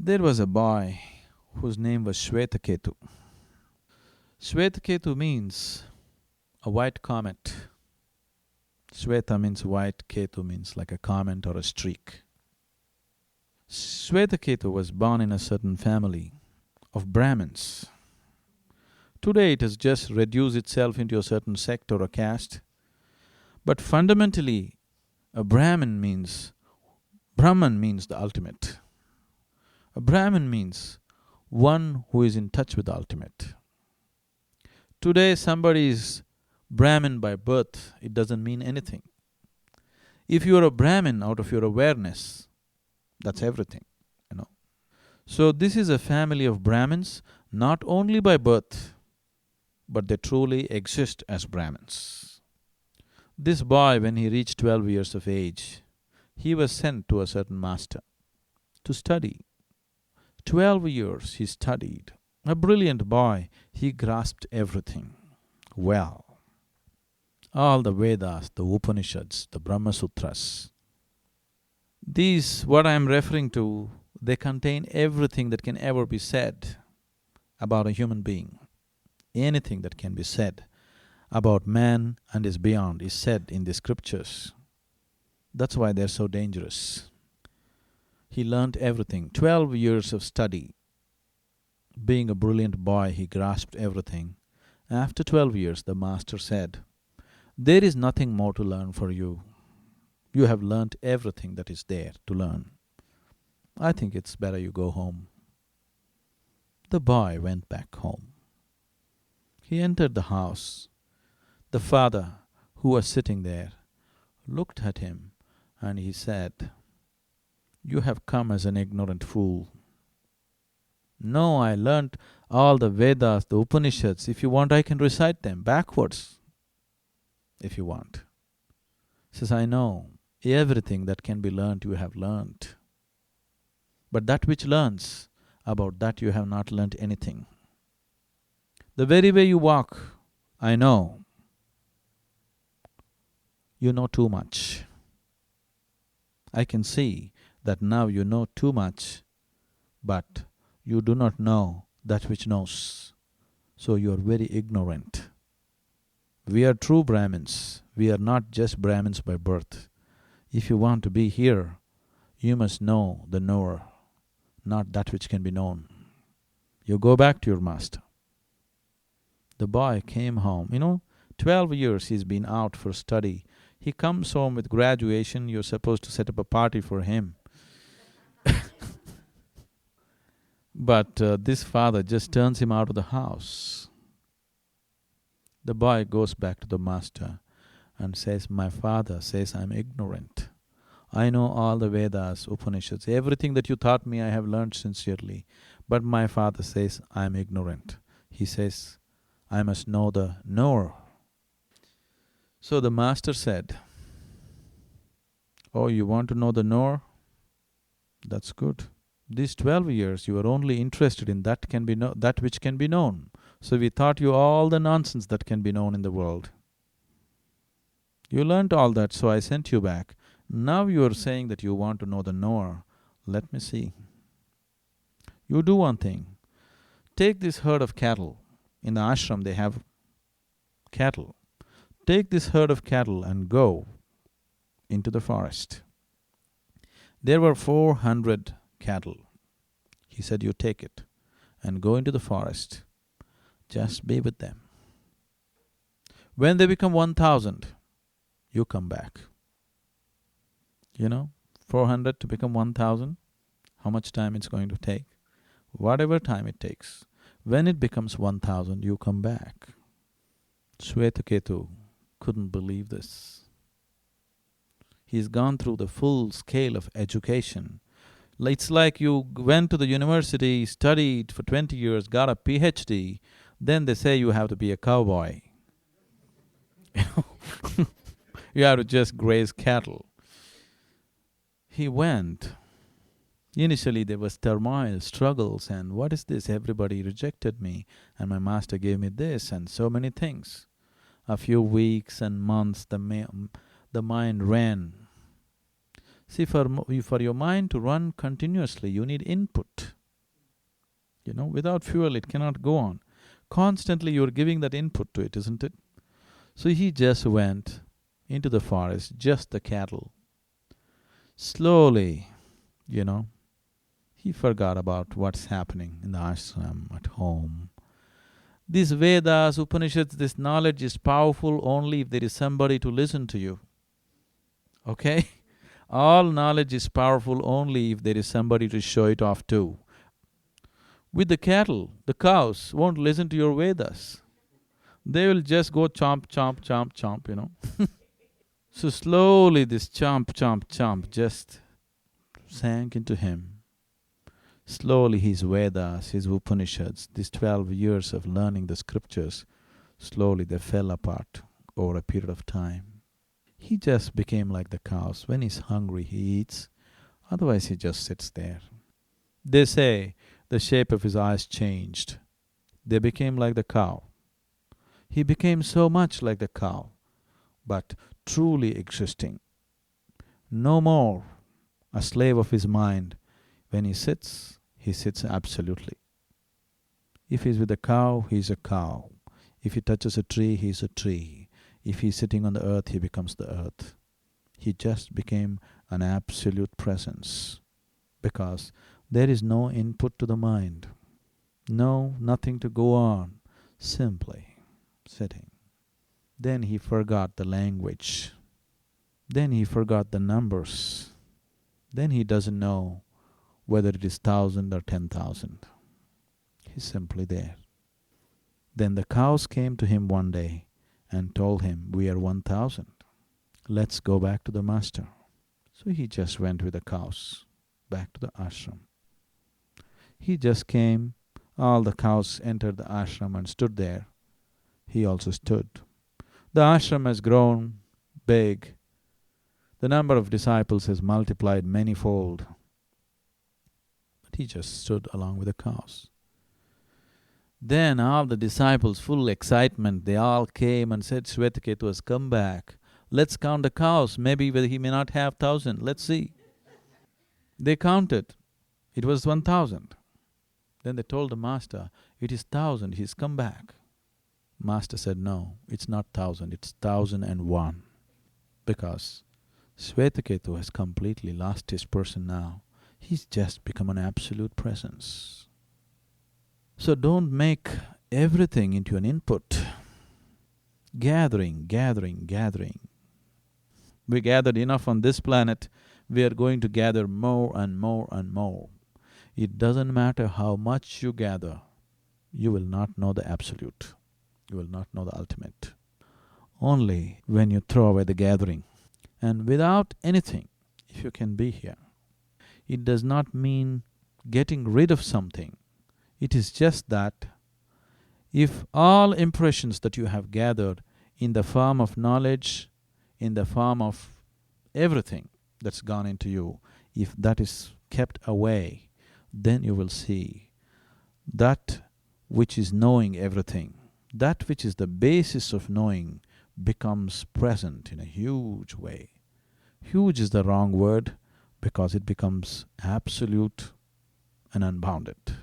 There was a boy whose name was Svetaketu. Svetaketu means a white comet. Sveta means white, Ketu means like a comet or a streak. Svetaketu was born in a certain family of Brahmins. Today it has just reduced itself into a certain sect or a caste, but fundamentally a Brahman means the ultimate. A Brahmin means one who is in touch with the ultimate. Today somebody is Brahmin by birth, it doesn't mean anything. If you are a Brahmin out of your awareness, that's everything, you know. So this is a family of Brahmins, not only by birth, but they truly exist as Brahmins. This boy, when he reached 12 years of age, he was sent to a certain master to study. 12 years he studied. A brilliant boy, he grasped everything well. All the Vedas, the Upanishads, the Brahma Sutras. These, what I am referring to, they contain everything that can ever be said about a human being. Anything that can be said about man and his beyond is said in the scriptures. That's why they're so dangerous. He learnt everything, 12 years of study. Being a brilliant boy, he grasped everything. After 12 years, the master said, "There is nothing more to learn for you. You have learnt everything that is there to learn. I think it's better you go home." The boy went back home. He entered the house. The father, who was sitting there, looked at him and he said, "You have come as an ignorant fool. No, I learnt all the Vedas, the Upanishads. If you want, I can recite them backwards, if you want." He says, "I know, everything that can be learnt you have learnt. But that which learns, about that you have not learnt anything. The very way you walk, I know. You know too much. I can see that now you know too much, but you do not know that which knows. So you are very ignorant. We are true Brahmins. We are not just Brahmins by birth. If you want to be here, you must know the knower, not that which can be known. You go back to your master." The boy came home. 12 years he's been out for study. He comes home with graduation, you're supposed to set up a party for him. But this father just turns him out of the house. The boy goes back to the master and says, "My father says I'm ignorant. I know all the Vedas, Upanishads, everything that you taught me I have learnt sincerely. But my father says I'm ignorant. He says, I must know the knower." So the master said, "Oh, you want to know the knower? That's good. These 12 years you were only interested in that which can be known. So we taught you all the nonsense that can be known in the world. You learnt all that, so I sent you back. Now you are saying that you want to know the knower. Let me see. You do one thing. Take this herd of cattle. In the ashram they have cattle. Take this herd of cattle and go into the forest." There were 400 cattle. He said, "You take it and go into the forest. Just be with them. When they become 1,000, you come back." 400 to become 1,000, how much time it's going to take? Whatever time it takes. When it becomes 1,000, you come back. Svetaketu couldn't believe this. He's gone through the full scale of education. It's like you went to the university, studied for 20 years, got a PhD, then they say you have to be a cowboy. You have to just graze cattle. He went. Initially there was turmoil, struggles, and what is this? Everybody rejected me, and my master gave me this, and so many things. A few weeks and months, the mind ran. See, for your mind to run continuously, you need input. Without fuel, it cannot go on. Constantly you're giving that input to it, isn't it? So he just went into the forest, just the cattle. Slowly, you know, he forgot about what's happening in the ashram, at home. These Vedas, Upanishads, this knowledge is powerful only if there is somebody to listen to you. Okay? All knowledge is powerful only if there is somebody to show it off to. With the cattle, the cows won't listen to your Vedas. They will just go chomp, chomp, chomp, chomp. So slowly this chomp, chomp, chomp just sank into him. Slowly his Vedas, his Upanishads, these 12 years of learning the scriptures, slowly they fell apart over a period of time. He just became like the cows. When he's hungry, he eats. Otherwise, he just sits there. They say the shape of his eyes changed. They became like the cow. He became so much like the cow, but truly existing. No more a slave of his mind. When he sits absolutely. If he's with a cow, he's a cow. If he touches a tree, he's a tree. If he's sitting on the earth, he becomes the earth. He just became an absolute presence, because there is no input to the mind. No, nothing to go on. Simply sitting. Then he forgot the language. Then he forgot the numbers. Then he doesn't know whether it is 1,000 or 10,000. He's simply there. Then the cows came to him one day and told him, "We are 1,000. Let's go back to the master." So he just went with the cows back to the ashram. He just came, all the cows entered the ashram and stood there. He also stood. The ashram has grown big. The number of disciples has multiplied manyfold. But he just stood along with the cows. Then all the disciples, full excitement, they all came and said, "Svetaketu has come back. Let's count the cows. Maybe he may not have 1,000. Let's see." They counted. It was 1,000. Then they told the master, "It is 1,000. He's come back." Master said, "No, it's not 1,000. It's 1,001. Because Svetaketu has completely lost his person now. He's just become an absolute presence. So don't make everything into an input. Gathering, gathering, gathering. We gathered enough on this planet. We are going to gather more and more and more. It doesn't matter how much you gather, you will not know the absolute. You will not know the ultimate. Only when you throw away the gathering. And without anything, if you can be here, it does not mean getting rid of something. It is just that if all impressions that you have gathered in the form of knowledge, in the form of everything that's gone into you, if that is kept away, then you will see that which is knowing everything, that which is the basis of knowing, becomes present in a huge way. Huge is the wrong word, because it becomes absolute and unbounded.